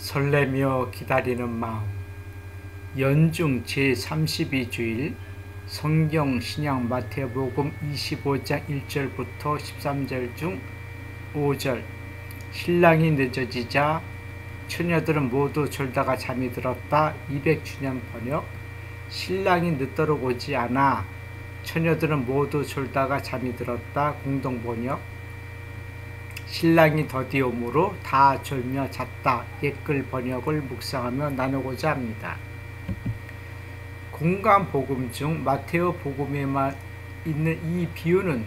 설레며 기다리는 마음. 연중 제32주일 성경 신약 마태복음 25장 1절부터 13절 중 5절. 신랑이 늦어지자 처녀들은 모두 졸다가 잠이 들었다. 200주년 번역. 신랑이 늦도록 오지 않아 처녀들은 모두 졸다가 잠이 들었다. 공동 번역. 신랑이 더디오므로 다 졸며 잤다. 옛글 번역을 묵상하며 나누고자 합니다. 공간 복음 중 마테오 복음에만 있는 이 비유는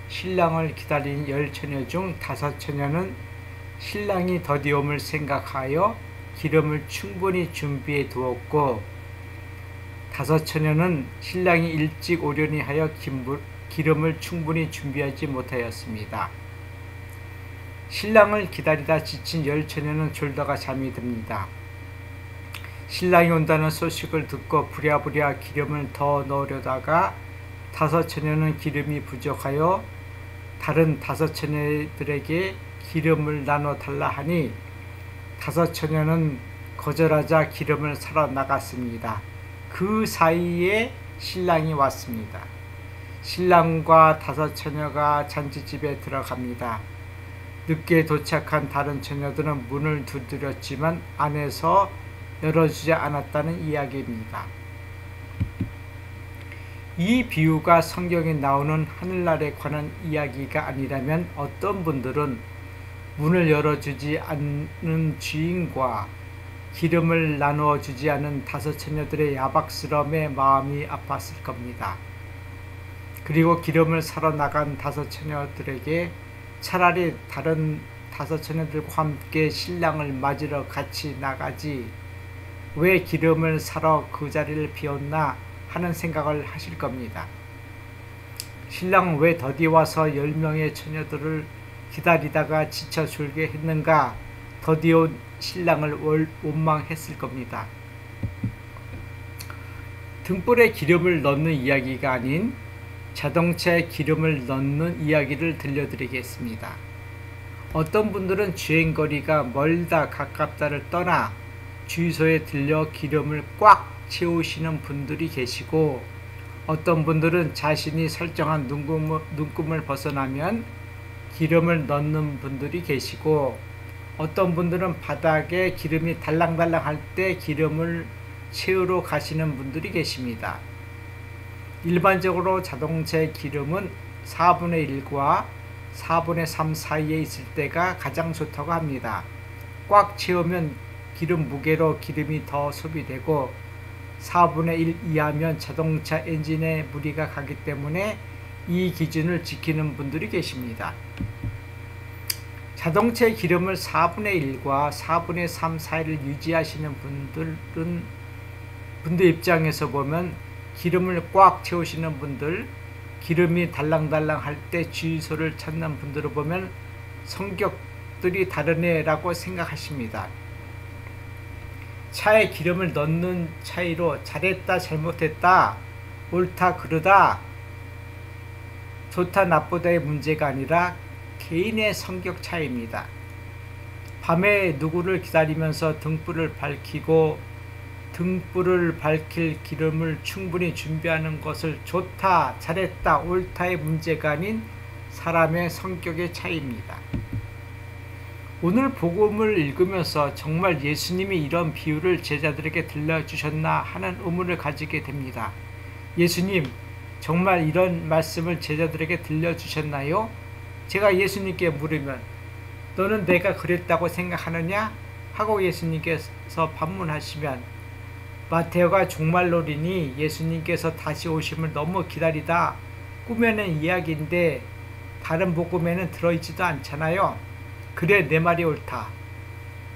신랑을 기다린 10처녀 중 5처녀는 신랑이 더디옴을 생각하여 기름을 충분히 준비해 두었고, 5처녀는 신랑이 일찍 오려니 하여 기름을 충분히 준비하지 못하였습니다. 신랑을 기다리다 지친 10처녀는 졸다가 잠이 듭니다. 신랑이 온다는 소식을 듣고 부랴부랴 기름을 더 넣으려다가 5처녀는 기름이 부족하여 다른 5처녀들에게 기름을 나눠 달라 하니 5처녀는 거절하자 기름을 사러 나갔습니다. 그 사이에 신랑이 왔습니다. 신랑과 5처녀가 잔치집에 들어갑니다. 늦게 도착한 다른 처녀들은 문을 두드렸지만 안에서 열어주지 않았다는 이야기입니다. 이 비유가 성경에 나오는 하늘나라에 관한 이야기가 아니라면 어떤 분들은 문을 열어주지 않는 주인과 기름을 나누어 주지 않은 5처녀들의 야박스러움에 마음이 아팠을 겁니다. 그리고 기름을 사러 나간 5처녀들에게 차라리 다른 5처녀들과 함께 신랑을 맞으러 같이 나가지 왜 기름을 사러 그 자리를 비웠나 하는 생각을 하실 겁니다. 신랑 왜 더디 와서 10명의 처녀들을 기다리다가 지쳐 졸게 했는가, 더디 온 신랑을 원망했을 겁니다. 등불에 기름을 넣는 이야기가 아닌 자동차에 기름을 넣는 이야기를 들려드리겠습니다. 어떤 분들은 주행거리가 멀다 가깝다를 떠나 주유소에 들려 기름을 꽉 채우시는 분들이 계시고, 어떤 분들은 자신이 설정한 눈금을 벗어나면 기름을 넣는 분들이 계시고, 어떤 분들은 바닥에 기름이 달랑달랑 할 때 기름을 채우러 가시는 분들이 계십니다. 일반적으로 자동차의 기름은 4분의 1과 4분의 3 사이에 있을 때가 가장 좋다고 합니다. 꽉 채우면 기름 무게로 기름이 더 소비되고 4분의 1 이하면 자동차 엔진에 무리가 가기 때문에 이 기준을 지키는 분들이 계십니다. 자동차의 기름을 4분의 1과 4분의 3 사이를 유지하시는 분들 입장에서 보면 기름을 꽉 채우시는 분들, 기름이 달랑달랑 할 때 주유소를 찾는 분들을 보면 성격들이 다르네 라고 생각하십니다. 차에 기름을 넣는 차이로 잘했다 잘못했다, 옳다 그르다, 좋다 나쁘다의 문제가 아니라 개인의 성격 차이입니다. 밤에 누구를 기다리면서 등불을 밝히고 등불을 밝힐 기름을 충분히 준비하는 것을 좋다, 잘했다, 옳다의 문제가 아닌 사람의 성격의 차이입니다. 오늘 복음을 읽으면서 정말 예수님이 이런 비유를 제자들에게 들려주셨나 하는 의문을 가지게 됩니다. 예수님, 정말 이런 말씀을 제자들에게 들려주셨나요? 제가 예수님께 물으면 너는 내가 그랬다고 생각하느냐? 하고 예수님께서 반문하시면 마테오가 종말론이니 예수님께서 다시 오심을 너무 기다리다 꾸며낸 이야기인데 다른 복음에는 들어있지도 않잖아요. 그래, 내 말이 옳다.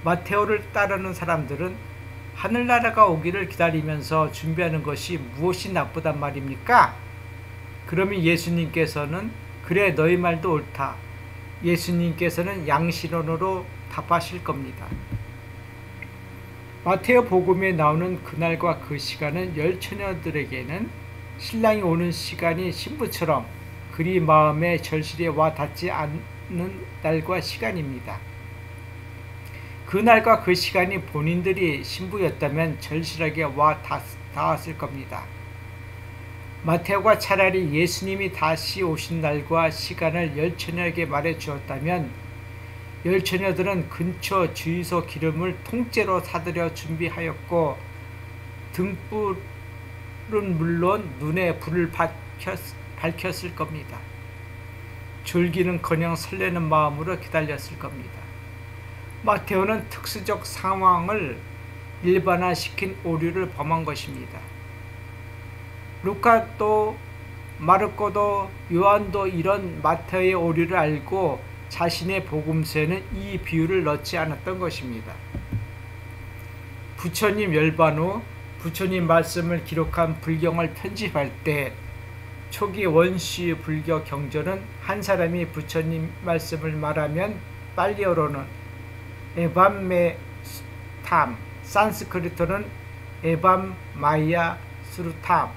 마테오를 따르는 사람들은 하늘나라가 오기를 기다리면서 준비하는 것이 무엇이 나쁘단 말입니까? 그러면 예수님께서는 그래, 너희 말도 옳다. 예수님께서는 양심론으로 답하실 겁니다. 마테오 복음에 나오는 그날과 그 시간은 10처녀들에게는 신랑이 오는 시간이 신부처럼 그리 마음에 절실히 와 닿지 않는 날과 시간입니다. 그날과 그 시간이 본인들이 신부였다면 절실하게 와 닿았을 겁니다. 마테오가 차라리 예수님이 다시 오신 날과 시간을 열처녀에게 말해 주었다면 열처녀들은 근처 주유소 기름을 통째로 사들여 준비하였고 등불은 물론 눈에 불을 밝혔을 겁니다. 졸기는커녕 설레는 마음으로 기다렸을 겁니다. 마테오는 특수적 상황을 일반화시킨 오류를 범한 것입니다. 루카도 마르코도 요한도 이런 마테오의 오류를 알고 자신의 복음서에는 이 비유를 넣지 않았던 것입니다. 부처님 열반 후 부처님 말씀을 기록한 불경을 편집할 때 초기 원시 불교 경전은 한 사람이 부처님 말씀을 말하면 팔리어로는 에밤메탐, 산스크리트는 에밤 마이야 수루탐,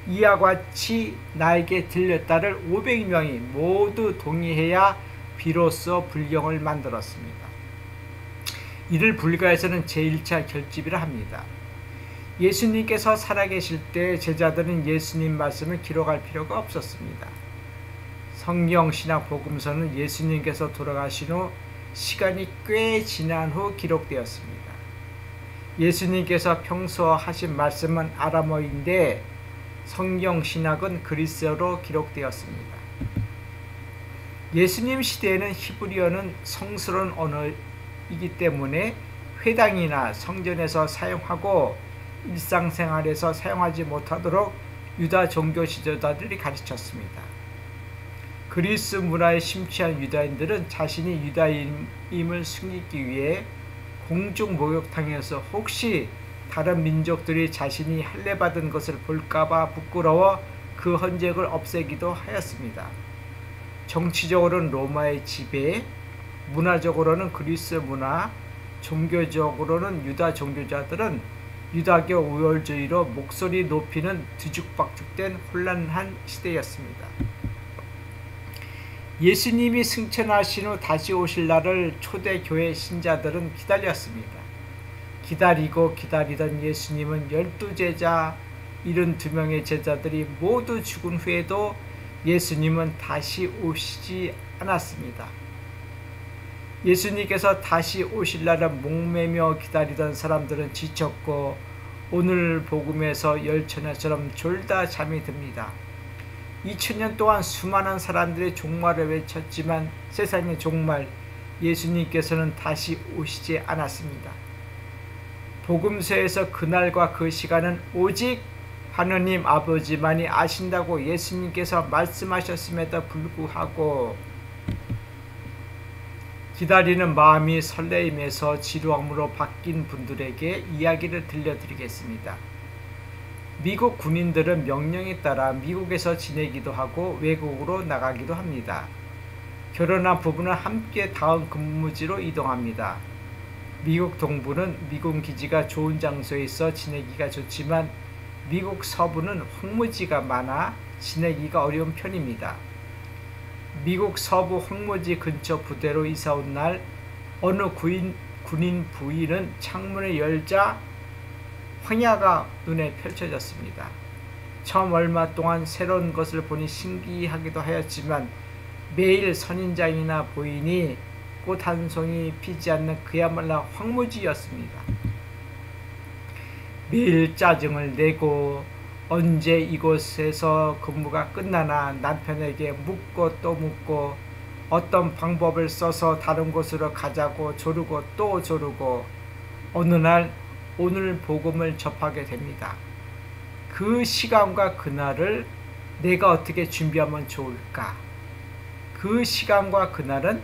이와 같이 나에게 들렸다를 500명이 모두 동의해야 비로소 불경을 만들었습니다. 이를 불가에서는 제1차 결집이라 합니다. 예수님께서 살아계실 때 제자들은 예수님 말씀을 기록할 필요가 없었습니다. 성경 신약 복음서는 예수님께서 돌아가신 후 시간이 꽤 지난 후 기록되었습니다. 예수님께서 평소 하신 말씀은 아람어인데 성경 신약은 그리스어로 기록되었습니다. 예수님 시대에는 히브리어는 성스러운 언어이기 때문에 회당이나 성전에서 사용하고 일상생활에서 사용하지 못하도록 유다 종교 지도자들이 가르쳤습니다. 그리스 문화에 심취한 유다인들은 자신이 유다인임을 숨기기 위해 공중 목욕탕에서 혹시 다른 민족들이 자신이 할례받은 것을 볼까봐 부끄러워 그 흔적을 없애기도 하였습니다. 정치적으로는 로마의 지배, 문화적으로는 그리스 문화, 종교적으로는 유다 종교자들은 유다교 우월주의로 목소리 높이는 뒤죽박죽된 혼란한 시대였습니다. 예수님이 승천하신 후 다시 오실 날을 초대교회 신자들은 기다렸습니다. 기다리고 기다리던 예수님은 12제자, 72명의 제자들이 모두 죽은 후에도 예수님은 다시 오시지 않았습니다. 예수님께서 다시 오실 날을 목매며 기다리던 사람들은 지쳤고 오늘 복음에서 열처녀처럼 졸다 잠이 듭니다. 2000년 동안 수많은 사람들이 종말을 외쳤지만 세상의 종말, 예수님께서는 다시 오시지 않았습니다. 복음서에서 그날과 그 시간은 오직 하느님 아버지만이 아신다고 예수님께서 말씀하셨음에도 불구하고 기다리는 마음이 설레임에서 지루함으로 바뀐 분들에게 이야기를 들려드리겠습니다. 미국 군인들은 명령에 따라 미국에서 지내기도 하고 외국으로 나가기도 합니다. 결혼한 부부는 함께 다음 근무지로 이동합니다. 미국 동부는 미군 기지가 좋은 장소에 있어 지내기가 좋지만 미국 서부는 황무지가 많아 지내기가 어려운 편입니다. 미국 서부 황무지 근처 부대로 이사온 날 어느 군인 부인은 창문을 열자 황야가 눈에 펼쳐졌습니다. 처음 얼마 동안 새로운 것을 보니 신기하기도 하였지만 매일 선인장이나 보이니 꽃 한 송이 피지 않는 그야말로 황무지였습니다. 매일 짜증을 내고 언제 이곳에서 근무가 끝나나 남편에게 묻고 또 묻고 어떤 방법을 써서 다른 곳으로 가자고 조르고 또 조르고 어느 날 오늘 복음을 접하게 됩니다. 그 시간과 그날을 내가 어떻게 준비하면 좋을까? 그 시간과 그날은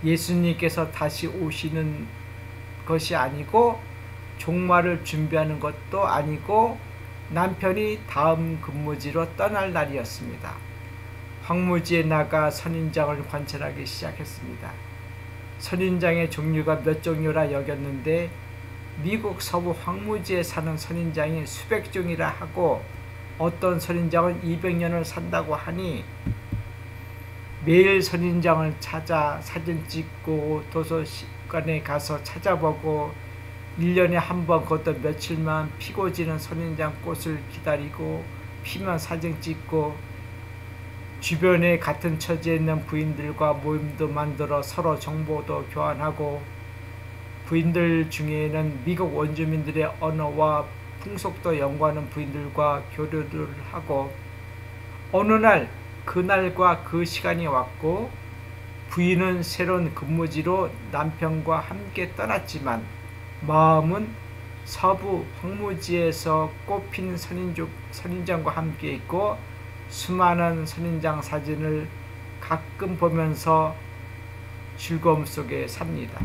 예수님께서 다시 오시는 것이 아니고 종말을 준비하는 것도 아니고 남편이 다음 근무지로 떠날 날이었습니다. 황무지에 나가 선인장을 관찰하기 시작했습니다. 선인장의 종류가 몇 종류라 여겼는데 미국 서부 황무지에 사는 선인장이 수백 종이라 하고 어떤 선인장은 200년을 산다고 하니 도서 미술관에 가서 찾아보고 1년에 한 번 그것도 며칠만 피고 지는 선인장 꽃을 기다리고 피면 사진 찍고 주변에 같은 처지에 있는 부인들과 모임도 만들어 서로 정보도 교환하고 부인들 중에는 미국 원주민들의 언어와 풍속도 연구하는 부인들과 교류를 하고 어느 날 그날과 그 시간이 왔고 부인은 새로운 근무지로 남편과 함께 떠났지만 마음은 서부 황무지에서 꽃핀 선인장과 함께 있고 수많은 선인장 사진을 가끔 보면서 즐거움 속에 삽니다.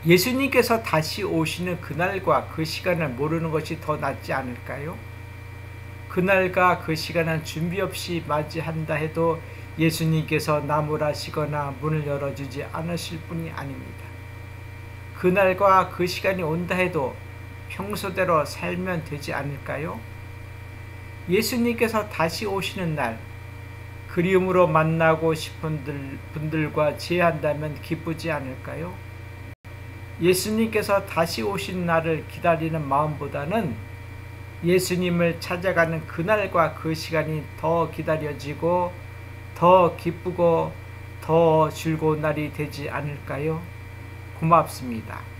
예수님께서 다시 오시는 그날과 그 시간을 모르는 것이 더 낫지 않을까요? 그날과 그 시간은 준비 없이 맞이한다 해도 예수님께서 나무라시거나 문을 열어주지 않으실 분이 아닙니다. 그날과 그 시간이 온다 해도 평소대로 살면 되지 않을까요? 예수님께서 다시 오시는 날 그리움으로 만나고 싶은 분들과 제한다면 기쁘지 않을까요? 예수님께서 다시 오신 날을 기다리는 마음보다는 예수님을 찾아가는 그날과 그 시간이 더 기다려지고 더 기쁘고 더 즐거운 날이 되지 않을까요? 고맙습니다.